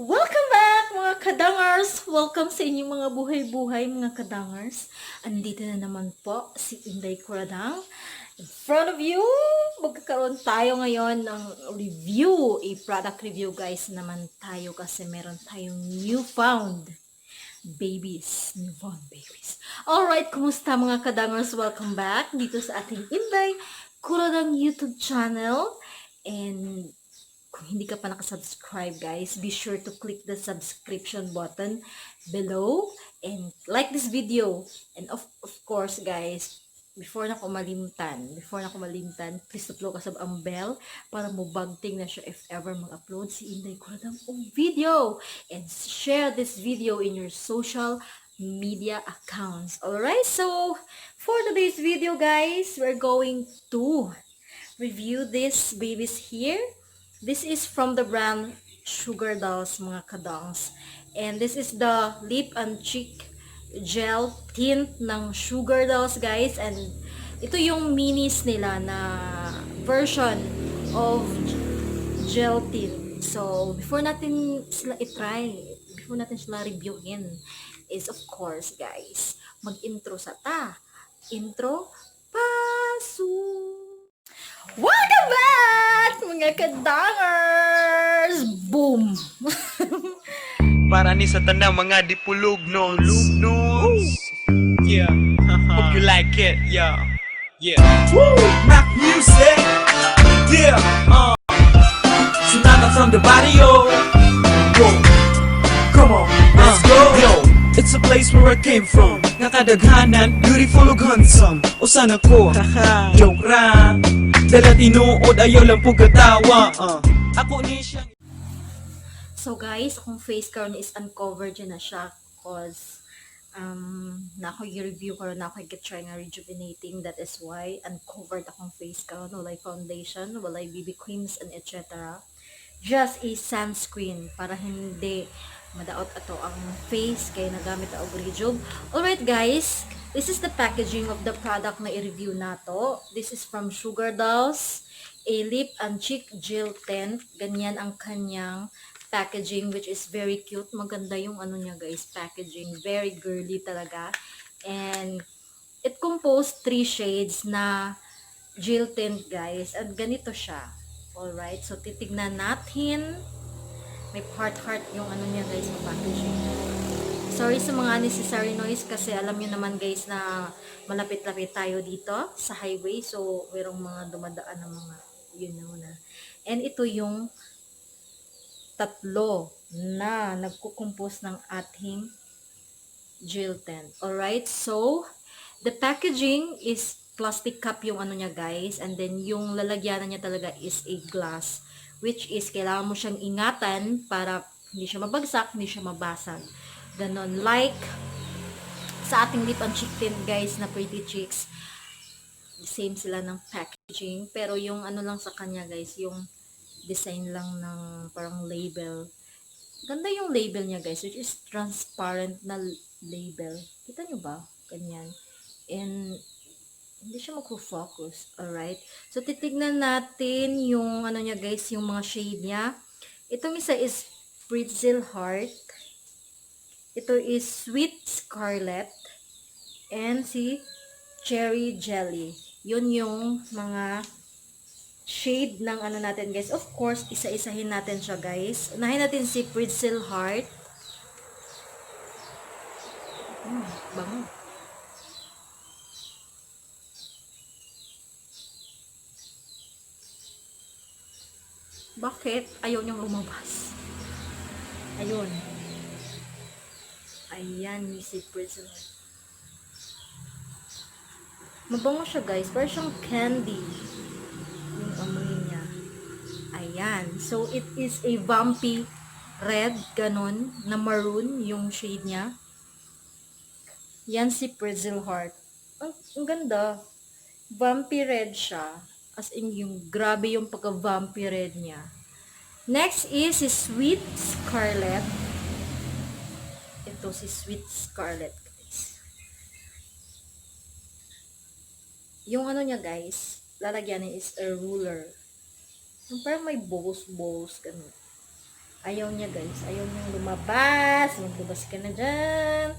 Welcome back mga kadangers! Welcome sa inyong mga buhay-buhay mga kadangers. Andito na naman po si Inday Kuradang. In front of you, magkakaroon tayo ngayon ng review, a product review guys naman tayo kasi meron tayong newfound babies. Alright, kumusta mga kadangers? Welcome back dito sa ating Inday Kuradang YouTube channel. And kung hindi ka pa nakasubscribe guys, be sure to click the subscription button below and like this video. And of course guys, before na ko malimtan, please upload ka sa ang bell para mo bagting na siya if ever mag-upload si Inday Kuradang video. And share this video in your social media accounts. Alright, so for today's video guys, we're going to review these babies here. This is from the brand Sugar Dolls mga kadongs. And this is the lip and cheek gel tint ng Sugar Dolls guys. And ito yung minis nila na version of gel tint. So before natin sila i-try, before natin sila reviewin, is of course guys, mag-intro sa ta. Intro, paso! Welcome back mga kadangers! Boom! Para ni sa tanang mga dipolog no yeah. Hope you like it, yeah. Woo! Mac music, yeah. Tsunami from the barrio. Whoa. Come on, let's go. Yo, it's a place where I came from. Nakadaghanan, beautiful ug handsome. O sana ko, joke ra. Dala tinuod ayaw lang po katawa. Ako ni siya. So guys, akong face karon is uncovered na siya cause na ako i-review karon na ako i-try nga rejuvenating. That is why uncovered akong face karon. Walay foundation, walay BB creams and etc. Just a sunscreen para hindi madaot ato ang face kay nagamit og rejuve. Alright guys, this is the packaging of the product na i-review nato. This is from Sugar Dolls, a lip and cheek gel tint. Ganyan ang kanyang packaging, which is very cute. Maganda yung ano niya guys, packaging. Very girly talaga. And it composed 3 shades na gel tint guys. At ganito siya. Alright, so titignan natin. May heart yung ano niya guys, yung packaging. Sorry sa mga unnecessary noise kasi alam niyo naman guys na malapit-lapit tayo dito sa highway. So, merong mga dumadaan ng mga yun na. And ito yung tatlo na nagkukumpos ng ating gel tint. Alright, so the packaging is plastic cup yung ano niya guys. And then yung lalagyanan niya talaga is a glass. Which is kailangan mo siyang ingatan para hindi siya mabagsak, hindi siya mabasag. Ganon. Like sa ating lip and cheek tint guys na Pretty Cheeks. Same sila ng packaging. Pero yung ano lang sa kanya guys, yung design lang ng parang label. Ganda yung label niya guys, which is transparent na label. Kita nyo ba? Ganyan. And hindi siya mag-focus. Alright? So, titignan natin yung ano niya guys, yung mga shade niya. Itong isa is Pretzel Heart. Ito is Sweet Scarlet. And si Cherry Jelly. Yun yung mga shade ng ano natin guys. Of course, isa-isahin natin siya guys. Unahin natin si Pretzel Heart. Bango. Bakit? Ayaw niyang lumabas. Ayun. Ayan, si Pretzel. Mabango siya guys. Parang siyang candy. Yung amoy niya. Ayan. So, it is a vampy red. Ganon. Na maroon yung shade niya. Yan si Pretzel Heart. Ang ganda. Vampy red siya. As in yung grabe yung pagka-vampy red niya. Next is si Sweet Scarlet. Ito si Sweet Scarlet guys. Yung ano niya guys, lalagyan niya is a ruler. Yung parang may balls ganun. Ayaw niya guys. Ayaw niyang lumabas. Maglabas ka na dyan.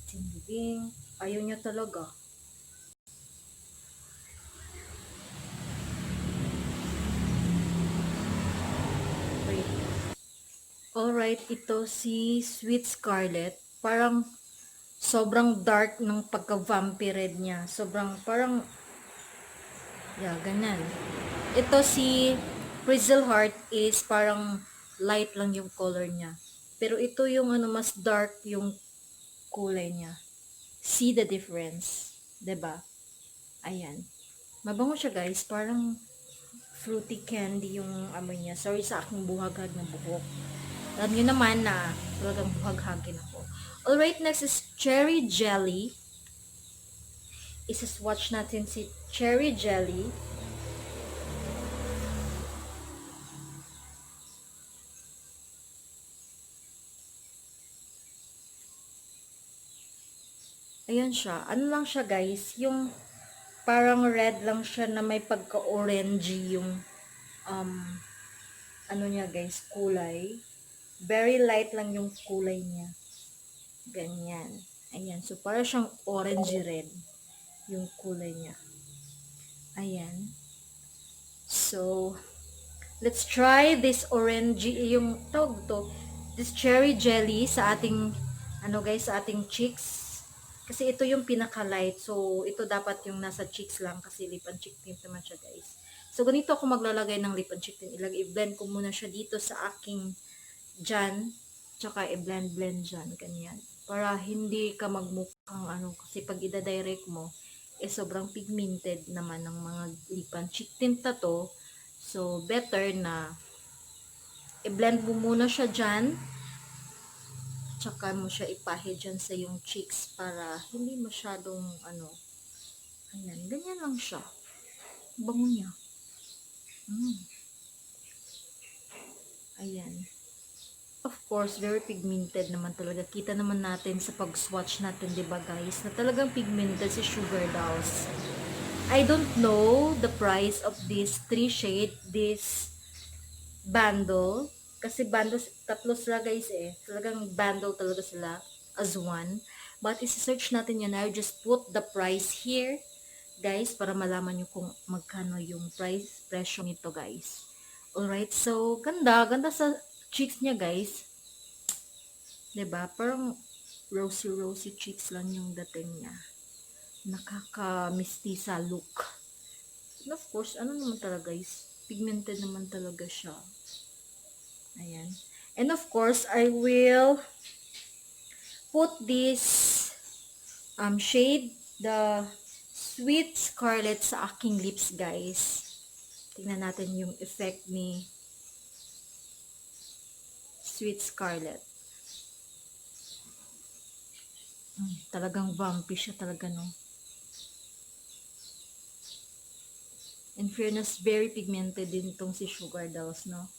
Tingbing. Ayaw niya talaga. Wait. Alright, ito si Sweet Scarlet. Parang sobrang dark ng pagka-vampire niya. Sobrang parang, yeah, ganyan. Ito si Frizzle Heart is parang light lang yung color niya. Pero ito yung ano, mas dark yung kulay niya. See the difference. 'Di ba? Ayan. Mabango siya guys. Parang fruity candy yung amoy niya. Sorry sa aking buhaghag ng buhok. Alam nyo naman na talagang buhaghagin ako. Alright, next is Cherry Jelly. Isa-swatch natin si Cherry Jelly. Ayan siya. Ano lang siya guys, yung parang red lang siya na may pagka-orangey yung ano niya guys, kulay. Very light lang yung kulay niya. Ganyan. Ayan. So, parang siyang orangey red yung kulay niya. Ayan. So, let's try this orangey, yung tawag to, this cherry jelly sa ating, ano guys, sa ating cheeks. Kasi ito yung pinaka-light. So, ito dapat yung nasa cheeks lang kasi lip and cheek tint naman siya guys. So, ganito ako maglalagay ng lip and cheek tint. I-blend ko muna siya dito sa aking dyan. Tsaka i-blend dyan. Ganyan. Para hindi ka magmukhang ano. Kasi pag ida-direct mo, sobrang pigmented naman ng mga lip and cheek tint na to. So, better na i-blend mo muna siya dyan. Tsaka mo siya ipahid dyan sa yung cheeks para hindi masyadong ano. Ayan, ganyan lang siya. Bango niya. Ayan. Of course, very pigmented naman talaga. Kita naman natin sa pag-swatch natin, diba guys, na talagang pigmented si Sugar Dolls. I don't know the price of this 3 shade, this bundle. Kasi bundle, tatlo sila guys eh. Talagang bundle talaga sila as one. But isi-search natin yan. I'll just put the price here, guys, para malaman nyo kung magkano yung presyo nito guys. Alright, so ganda sa cheeks niya guys. 'Di ba? Parang rosy cheeks lang yung dating niya. Nakaka-mistisa look. And of course, ano naman talaga guys, pigmented naman talaga siya. Ayan. And of course, I will put this shade, the Sweet Scarlet sa aking lips guys. Tingnan natin yung effect ni Sweet Scarlet. Talagang vampy siya talaga, no? In fairness, very pigmented din itong si Sugar Dolls, no?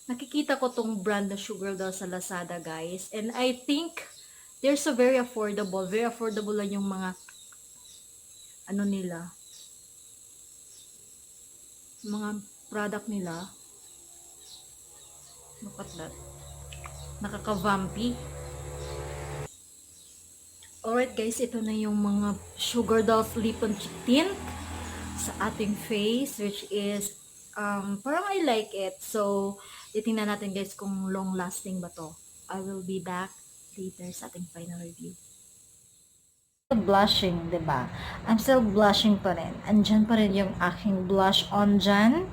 Nakikita ko tong brand na Sugar Dolls sa Lazada, guys. And I think they're so very affordable. Very affordable lang yung mga ano nila. Mga product nila. Look at that. Nakaka-vampy. Alright guys, ito na yung mga Sugar Dolls lip and cheek tint sa ating face, which is parang I like it. So, titingnan natin guys kung long lasting ba to. I will be back later sa ating final review. Blushing, 'di ba? I'm still blushing pa rin. Andyan pa rin yung aking blush on dyan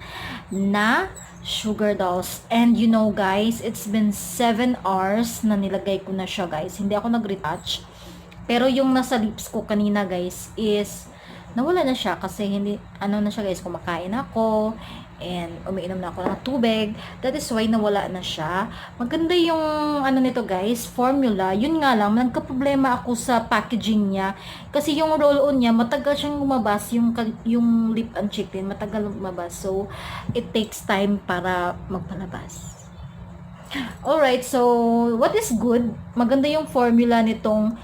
na Sugar Dolls. And you know guys, it's been 7 hours na nilagay ko na siya guys. Hindi ako nag-retouch. Pero yung nasa lips ko kanina guys is nawala na siya kasi hindi, ano na siya guys, kumakain ako and umiinom na ako ng tubig. That is why nawala na siya. Maganda yung ano nito guys, formula. Yun nga lang, nagka-problema ako sa packaging niya. Kasi yung roll-on niya, matagal siyang lumabas. Yung lip and cheek din, matagal lumabas. So, it takes time para magpalabas. Alright, so, what is good? Maganda yung formula nitong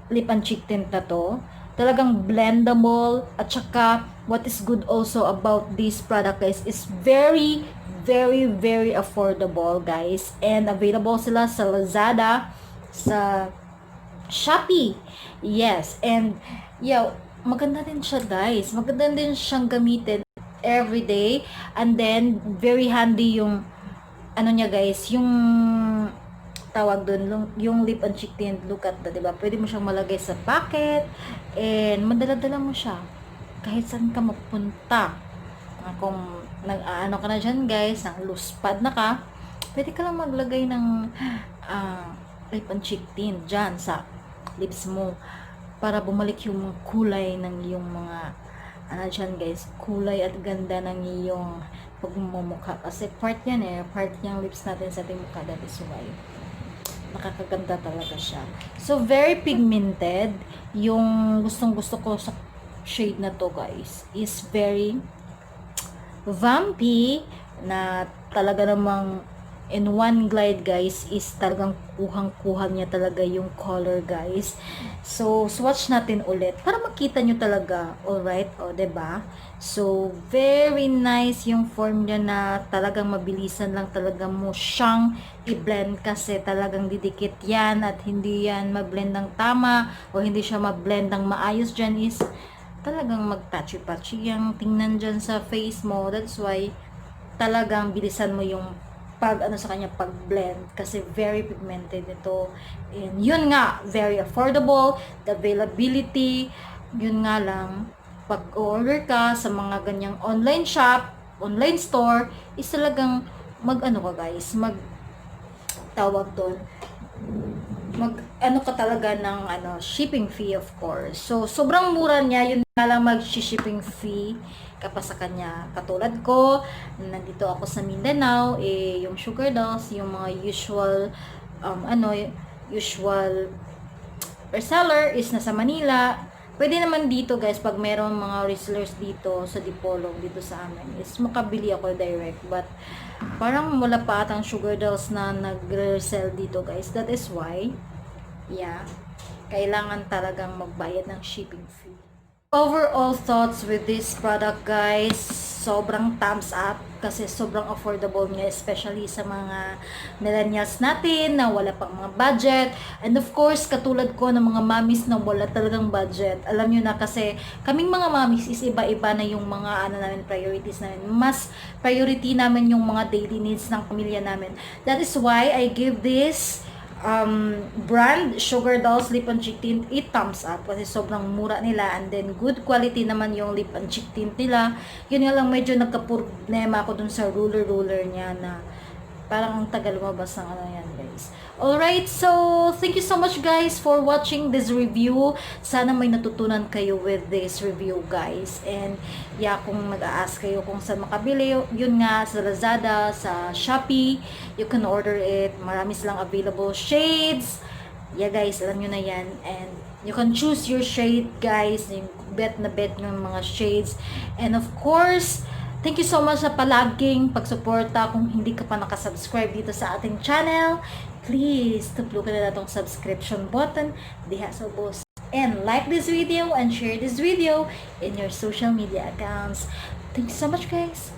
lip and cheek tint na to. Talagang blendable at saka what is good also about this product guys is very very affordable guys, and available sila sa Lazada, sa Shopee. Yes, and yeah, maganda din siya guys. Maganda din siyang gamitin every day, and then very handy yung ano niya guys, yung tawag doon, yung lip and cheek tint, look at that, diba? Pwede mo siyang malagay sa pocket, and madala-dala mo siya kahit saan ka magpunta. Kung nag-ano ka na dyan guys, nang loose pad na ka, pwede ka lang maglagay ng lip and cheek tint dyan sa lips mo para bumalik yung kulay ng iyong mga ano dyan guys, kulay at ganda ng iyong pagmumukha, kasi part yan part yung lips natin sa ating mukha, that is why nakakaganda talaga siya. So very pigmented, yung gustong gusto ko sa shade na to guys is very vampy, na talaga namang in one glide guys is talagang kuhang-kuha niya talaga yung color guys. So swatch natin ulit para makita nyo talaga, alright, o diba? So very nice yung form niya, na talagang mabilisan lang talaga mo siyang i-blend, kasi talagang didikit yan at hindi yan mag-blend ng tama, o hindi siya mag-blend ng maayos dyan, is talagang mag-patchy-patchy yung tingnan dyan sa face mo. That's why talagang bilisan mo yung pag ano sa kanya, pag blend, kasi very pigmented ito. And yun nga, very affordable, the availability, yun nga lang, pag order ka sa mga ganyang online shop, online store, is talagang mag ano ka guys, mag tawag doon, mag ano ka talaga ng ano, shipping fee of course. So sobrang mura niya, yun nga lang mag-shipping fee kapag sa kanya. Katulad ko, nandito ako sa Mindanao, yung sugar dolls, yung mga usual usual reseller is nasa Manila. Pwede naman dito guys, pag meron mga resellers dito sa Dipolog, dito sa amin, is makabili ako direct, but parang wala pa atang sugar dolls na nagre-resell dito guys. That is why kailangan talagang magbayad ng shipping fee. Overall thoughts with this product guys, sobrang thumbs up, kasi sobrang affordable niya, especially sa mga millennials natin na wala pang mga budget, and of course katulad ko ng mga mommies na wala talagang budget. Alam nyo na, kasi kaming mga mommies is iba-iba na yung mga ano namin, priorities namin. Mas priority namin yung mga daily needs ng pamilya namin. That is why I give this brand Sugar Dolls Lip and Cheek Tint 8 thumbs up, kasi sobrang mura nila, and then good quality naman yung lip and cheek tint nila. Yun nga lang, medyo nagka-problema ako dun sa ruler niya, na parang ang tagal lumabas ng ano yan guys. Alright, so thank you so much guys for watching this review. Sana may natutunan kayo with this review guys. And kung nag-a-ask kayo kung saan makabili, yun nga, sa Lazada, sa Shopee, you can order it. Marami silang available shades. Guys, alam nyo na yan. And you can choose your shade guys, yung bet na bet ng mga shades. And of course, thank you so much sa palaging pagsuporta. Kung hindi ka pa nakasubscribe dito sa ating channel, please tuplukan na itong subscription button diha sa boss, and like this video and share this video in your social media accounts. Thank you so much guys.